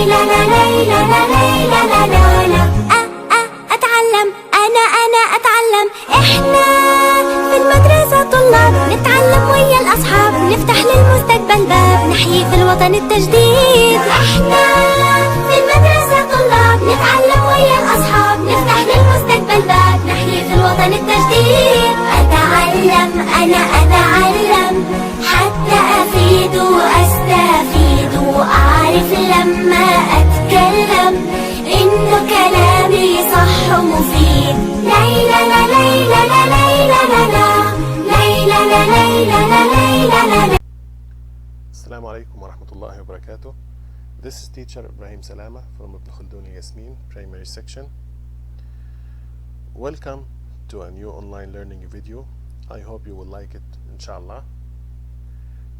ليلى لا ليلى لا ليلى لا لا لا. أتعلم أنا أتعلم. إحنا في المدرسة طلاب نتعلم ويا الأصحاب، نفتح للمستقبل باب، نحيي في الوطن التجديد. إحنا في المدرسة طلاب نتعلم ويا الأصحاب، نفتح للمستقبل باب، نحيي في الوطن التجديد. أتعلم أنا أتعلم حتى أفيد وأستفيد، وأعرف لما أتكلم إنه كلامي صح ومفيد. ليلى لا ليلى لا ليلى لا لا ليلى لا ليلى لا ليلى لا. السلام عليكم ورحمة الله وبركاته. This is teacher Ibrahim Salama from Ibn Khaldun Yasmin primary section. Welcome to a new online learning video. I hope you will like it, inshallah.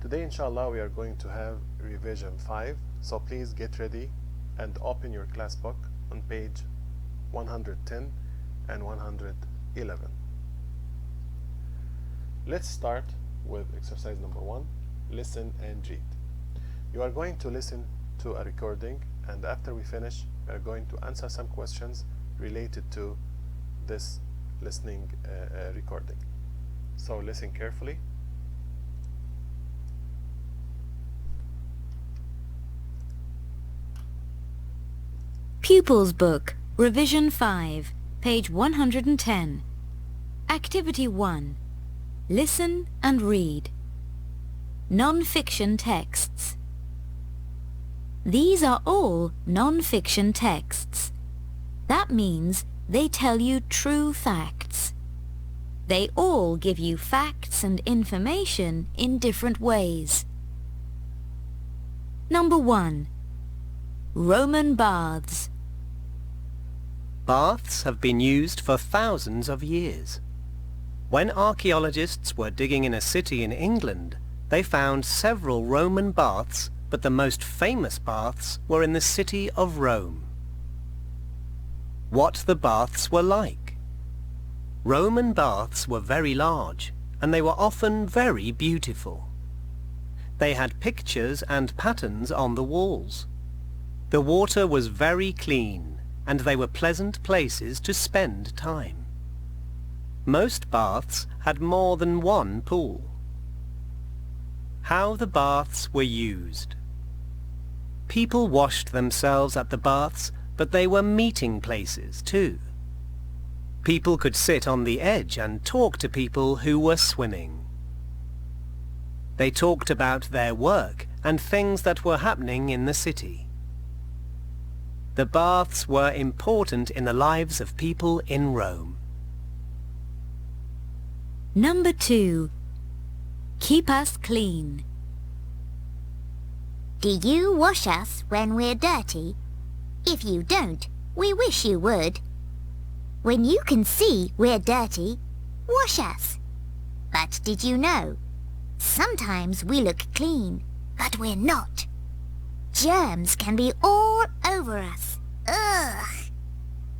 Today, inshallah, we are going to have revision 5, so please get ready and open your class book on page 110 and 111. Let's start with exercise number 1, listen and read. You are going to listen to a recording, and after we finish, we are going to answer some questions related to this listening recording. So listen carefully. Pupils Book, Revision 5, page 110. Activity 1. Listen and read. Non-fiction texts. These are all non-fiction texts. That means they tell you true facts. They all give you facts and information in different ways. Number 1. Roman baths. Baths have been used for thousands of years. When archaeologists were digging in a city in England, they found several Roman baths, but the most famous baths were in the city of Rome. What the baths were like. Roman baths were very large, and they were often very beautiful. They had pictures and patterns on the walls. The water was very clean, and they were pleasant places to spend time. Most baths had more than one pool. How the baths were used. People washed themselves at the baths, but they were meeting places too. People could sit on the edge and talk to people who were swimming. They talked about their work and things that were happening in the city. The baths were important in the lives of people in Rome. Number 2. Keep us clean. Do you wash us when we're dirty? If you don't, we wish you would. When you can see we're dirty, wash us. But did you know? Sometimes we look clean, but we're not. Germs can be all over us. Ugh!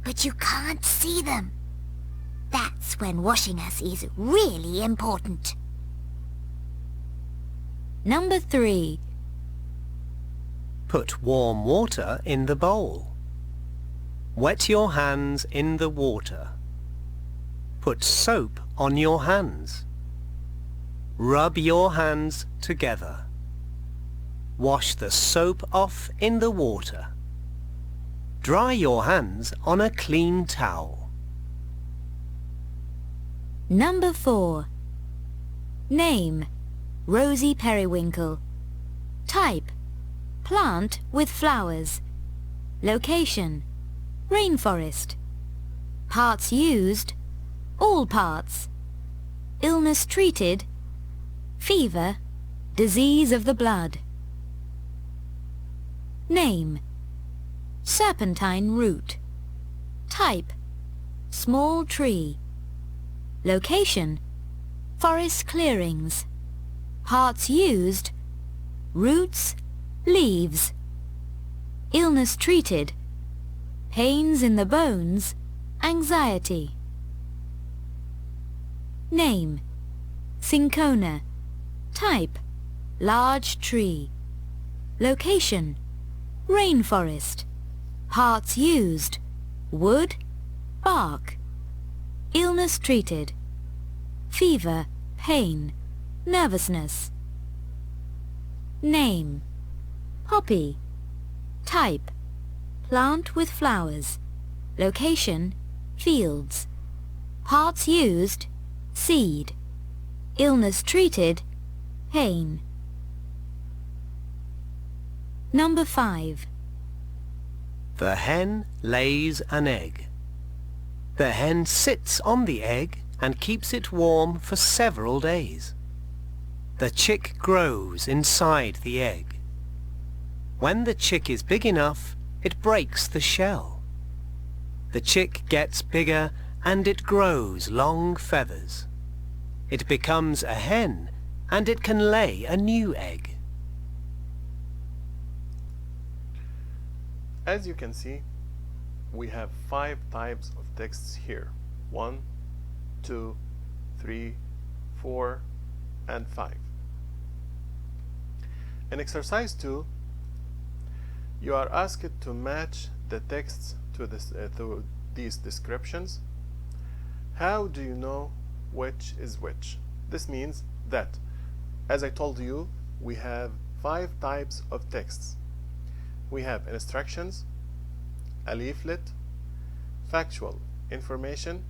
But you can't see them. That's when washing us is really important. Number 3. Put warm water in the bowl. Wet your hands in the water. Put soap on your hands. Rub your hands together. Wash the soap off in the water. Dry your hands on a clean towel. Number 4. Name. Rosy periwinkle. Type. Plant with flowers. Location. Rainforest. Parts used. All parts. Illness treated. Fever. Disease of the blood. Name. Serpentine root. Type. Small tree. Location. Forest clearings. Parts used. Roots. Leaves. Illness treated. Pains in the bones. Anxiety. Name. Cinchona. Type. Large tree. Location. rainforest. Parts used: wood, bark. Illness treated: fever, pain, nervousness. Name: poppy. Type: plant with flowers. Location: fields. Parts used: seed. Illness treated: pain. Number 5. The hen lays an egg. The hen sits on the egg and keeps it warm for several days. The chick grows inside the egg. When the chick is big enough, it breaks the shell. The chick gets bigger and it grows long feathers. It becomes a hen and it can lay a new egg. As you can see, we have 5 types of texts here. 1, 2, 3, 4, and 5. In exercise 2, you are asked to match the texts to these descriptions. How do you know which is which? This means that, as I told you, we have 5 types of texts. We have instructions, a leaflet, factual information,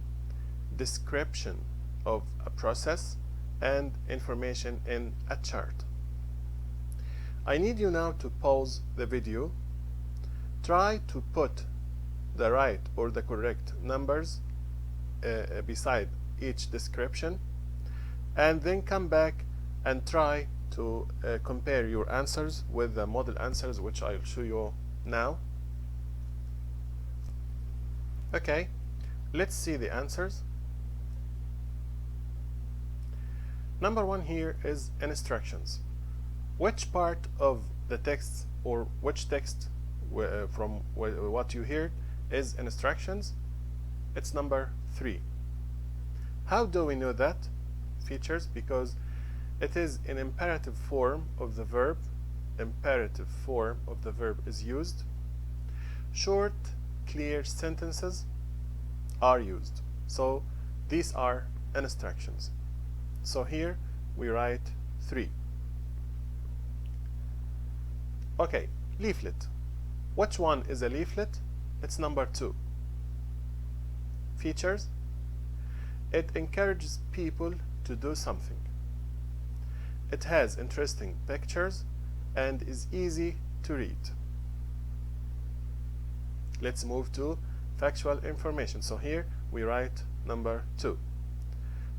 description of a process, and information in a chart. I need you now to pause the video. Try to put the right or the correct numbers beside each description, and then come back and try to compare your answers with the model answers, which I'll show you now. Okay, let's see the answers. Number 1 here is instructions. Which part of the text, or which text from what you heard is instructions? It's number 3. How do we know that? Features, because it is in imperative form of the verb. Imperative form of the verb is used. Short, clear sentences are used. So these are instructions. So here we write 3. Okay, leaflet. Which one is a leaflet? It's number 2. Features. It encourages people to do something. It has interesting pictures and is easy to read. Let's move to factual information. So here we write number 2.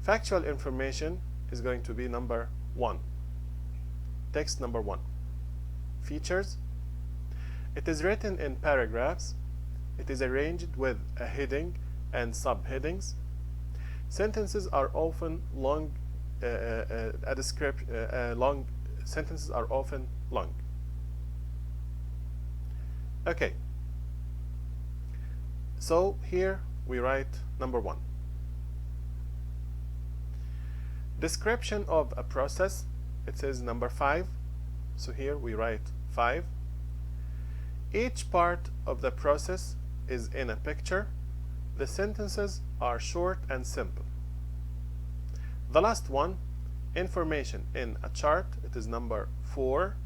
Factual information is going to be number 1. Text number 1. Features. It is written in paragraphs. It is arranged with a heading and subheadings. Sentences are often long. Long sentences are often long. Okay. So here we write number 1. Description of a process. It says number 5. So here we write 5. Each part of the process is in a picture. The sentences are short and simple. The last one, information in a chart. It is number 4.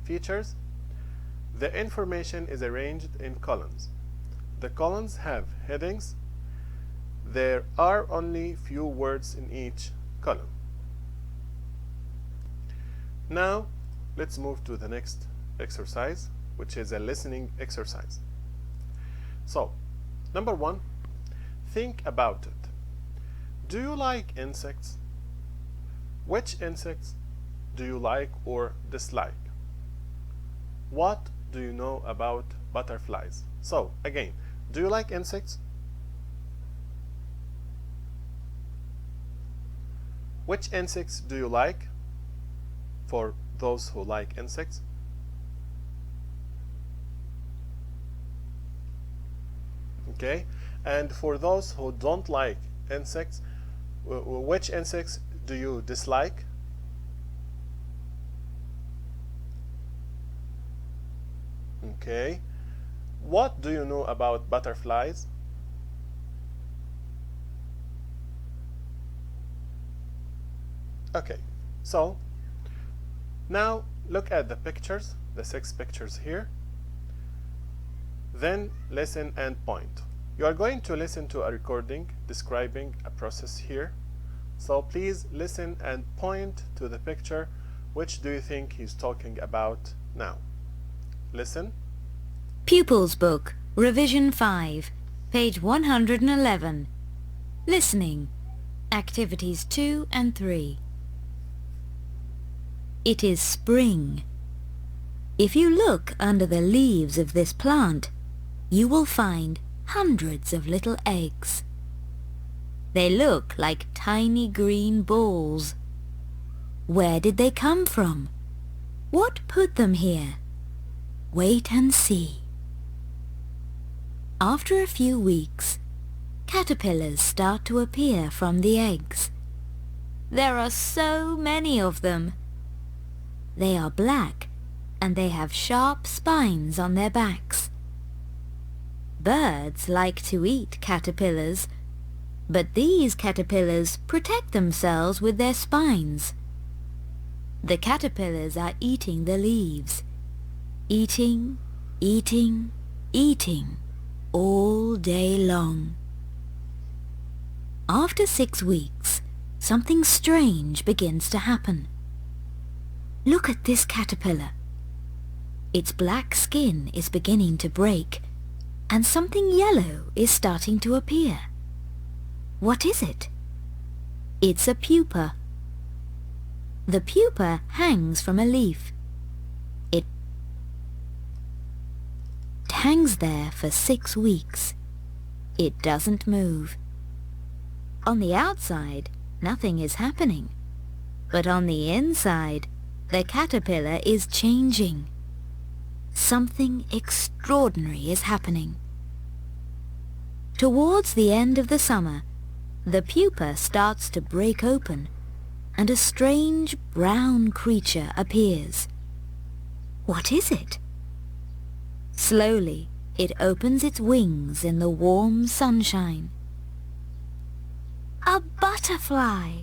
Features. The information is arranged in columns. The columns have headings. There are only few words in each column. Now let's move to the next exercise, which is a listening exercise. So, number 1, think about it. Do you like insects? Which insects do you like or dislike? What do you know about butterflies? So, again, do you like insects? Which insects do you like? For those who like insects. Okay, and for those who don't like insects, which insects do you dislike? Okay. What do you know about butterflies? Okay, so now look at the pictures, the 6 pictures here. Then listen and point. You are going to listen to a recording describing a process here. So please listen and point to the picture. Which do you think he's talking about now? Listen. Pupils Book, Revision 5, page 111. Listening, Activities 2 and 3. It is spring. If you look under the leaves of this plant, you will find hundreds of little eggs. They look like tiny green balls. Where did they come from? What put them here? Wait and see. After a few weeks, caterpillars start to appear from the eggs. There are so many of them. They are black and they have sharp spines on their backs. Birds like to eat caterpillars, but these caterpillars protect themselves with their spines. The caterpillars are eating the leaves. Eating, eating, eating, all day long. After 6 weeks, something strange begins to happen. Look at this caterpillar. Its black skin is beginning to break, and something yellow is starting to appear. What is it? It's a pupa. The pupa hangs from a leaf. It hangs there for 6 weeks. It doesn't move. On the outside, nothing is happening. But on the inside, the caterpillar is changing. Something extraordinary is happening. Towards the end of the summer, the pupa starts to break open, and a strange brown creature appears. What is it? Slowly, it opens its wings in the warm sunshine. A butterfly!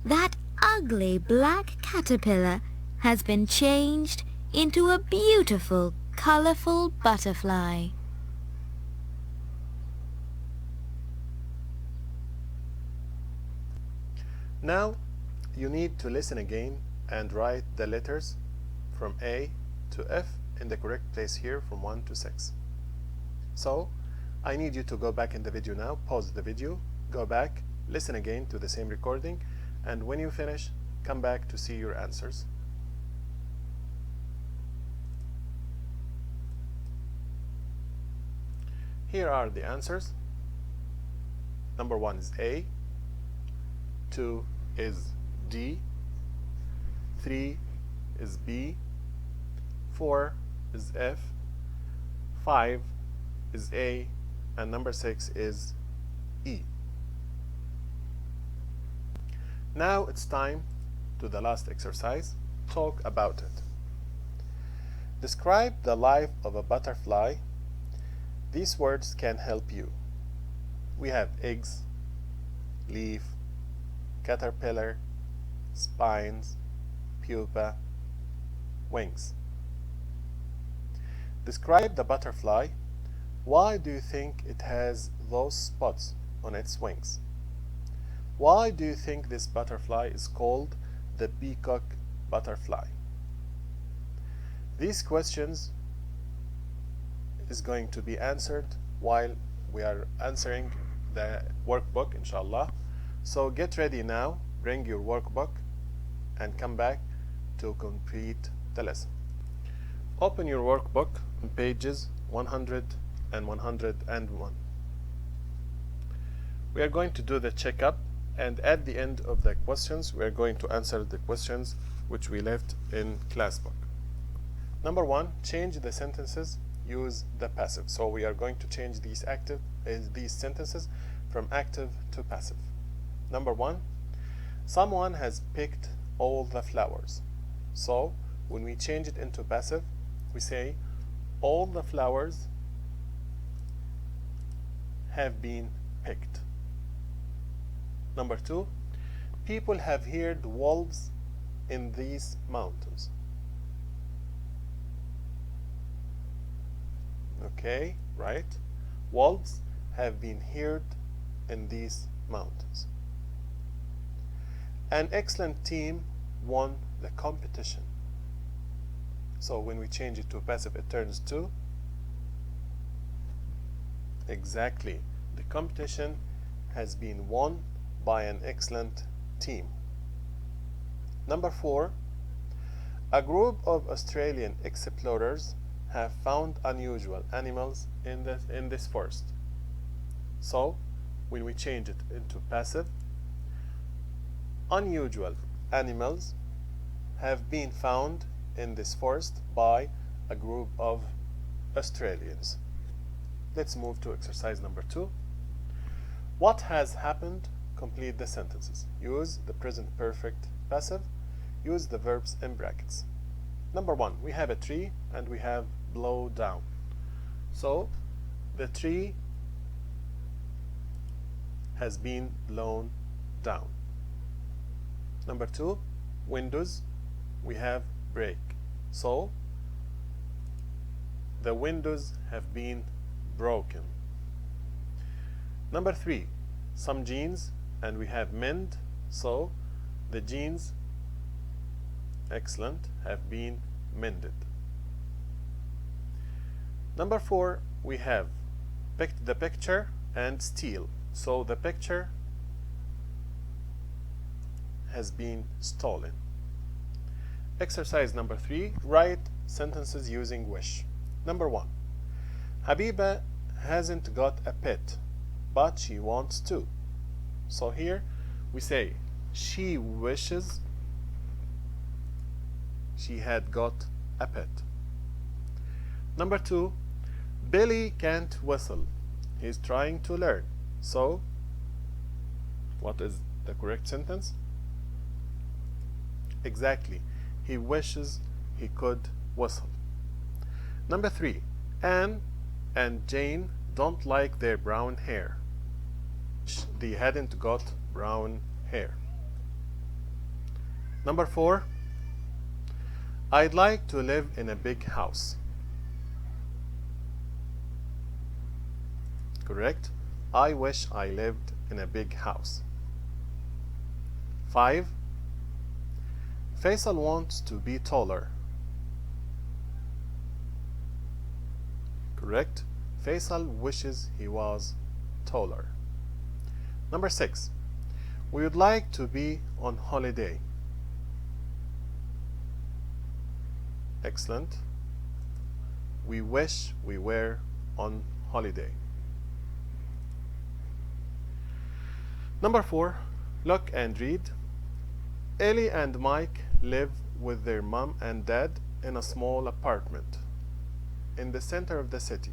That ugly black caterpillar has been changed into a beautiful, colorful butterfly. Now you need to listen again and write the letters from A to F in the correct place here from 1 to 6. So I need you to go back in the video now, pause the video, go back, listen again to the same recording, and when you finish, come back to see your answers. Here are the answers. Number 1 is A, 2 is D, 3 is B, 4 is F, 5 is A, and number 6 is E. Now it's time to the last exercise. Talk about it. Describe the life of a butterfly. These words can help you. We have eggs, leaf, caterpillar, spines, pupa, wings. Describe the butterfly. Why do you think it has those spots on its wings? Why do you think this butterfly is called the peacock butterfly? These questions is going to be answered while we are answering the workbook, inshallah. So get ready now, bring your workbook and come back to complete the lesson. Open your workbook on pages 100 and 101. We are going to do the checkup, and at the end of the questions we are going to answer the questions which we left in class book. Number 1, change the sentences, use the passive. So we are going to change these sentences from active to passive. Number 1, someone has picked all the flowers. So when we change it into passive, we say all the flowers have been picked. Number 2, people have heard wolves in these mountains. Okay, right? Wolves have been heard in these mountains. An excellent team won the competition. So when we change it to passive, it turns to exactly. The competition has been won by an excellent team. Number 4, a group of Australian explorers have found unusual animals in this forest. So when we change it into passive, unusual animals have been found in this forest by a group of Australians. Let's move to exercise number 2. What has happened? Complete the sentences. Use the present perfect passive. Use the verbs in brackets. Number 1, we have a tree and we have blow down. So the tree has been blown down. Number 2, windows, we have break. So the windows have been broken. Number 3, some jeans and we have mend. So the jeans, excellent, have been mended. Number 4, we have the picture and steal. So the picture has been stolen. Exercise number 3, write sentences using wish. Number 1, Habiba hasn't got a pet, but she wants to. So here we say she wishes she had got a pet. Number 2, Billy can't whistle. He's trying to learn. So what is the correct sentence? Exactly. He wishes he could whistle. Number 3, Anne and Jane don't like their brown hair. They hadn't got brown hair. Number 4, I'd like to live in a big house. Correct. I wish I lived in a big house. 5, Faisal wants to be taller. Correct. Faisal wishes he was taller. Number 6, we would like to be on holiday. Excellent. We wish we were on holiday. Number 4, look and read. Ellie and Mike live with their mom and dad in a small apartment in the center of the city.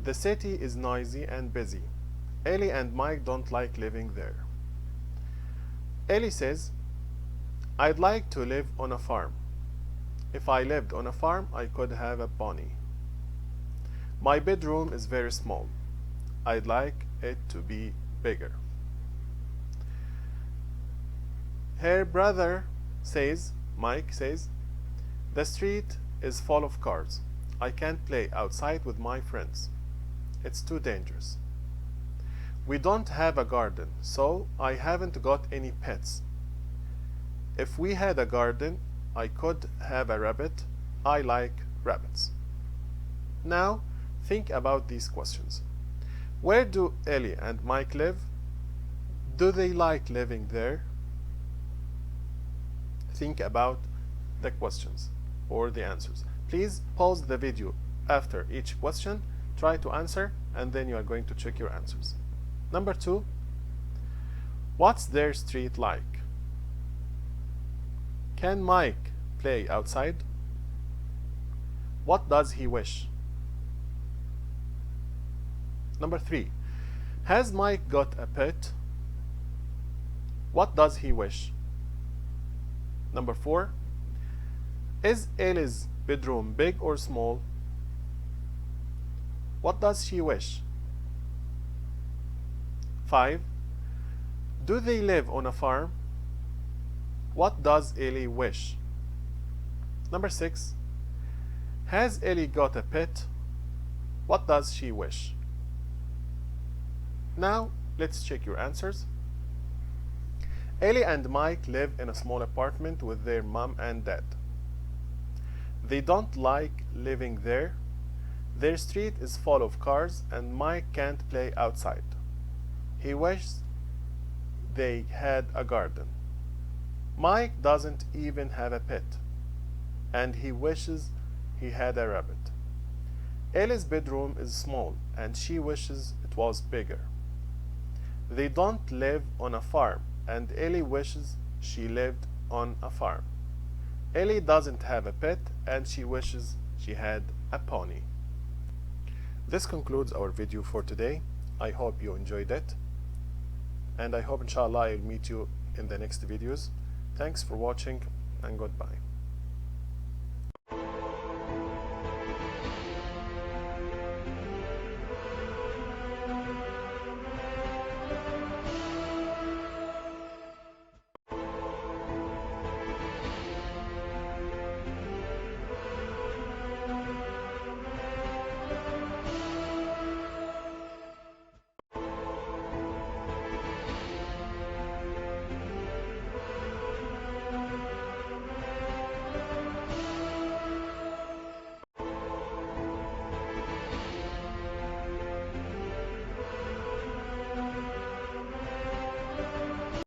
The city is noisy and busy. Ellie and Mike don't like living there. Ellie says, I'd like to live on a farm. If I lived on a farm, I could have a pony. My bedroom is very small. I'd like it to be bigger. Her brother says, Mike says, the street is full of cars. I can't play outside with my friends. It's too dangerous. We don't have a garden, so I haven't got any pets. If we had a garden, I could have a rabbit. I like rabbits. Now, think about these questions. Where do Ellie and Mike live? Do they like living there? Think about the questions or the answers. Please pause the video after each question, try to answer, and then you are going to check your answers. Number 2, what's their street like? Can Mike play outside? What does he wish? Number 3, has Mike got a pet? What does he wish? Number 4, is Ellie's bedroom big or small? What does she wish? 5. Do they live on a farm? What does Ellie wish? Number 6. Has Ellie got a pet? What does she wish? Now, let's check your answers. Ellie and Mike live in a small apartment with their mom and dad. They don't like living there. Their street is full of cars and Mike can't play outside. He wishes they had a garden. Mike doesn't even have a pet, and he wishes he had a rabbit. Ellie's bedroom is small, and she wishes it was bigger. They don't live on a farm, and Ellie wishes she lived on a farm. Ellie doesn't have a pet, and she wishes she had a pony. This concludes our video for today. I hope you enjoyed it, and I hope inshallah I'll meet you in the next videos. Thanks for watching, and goodbye.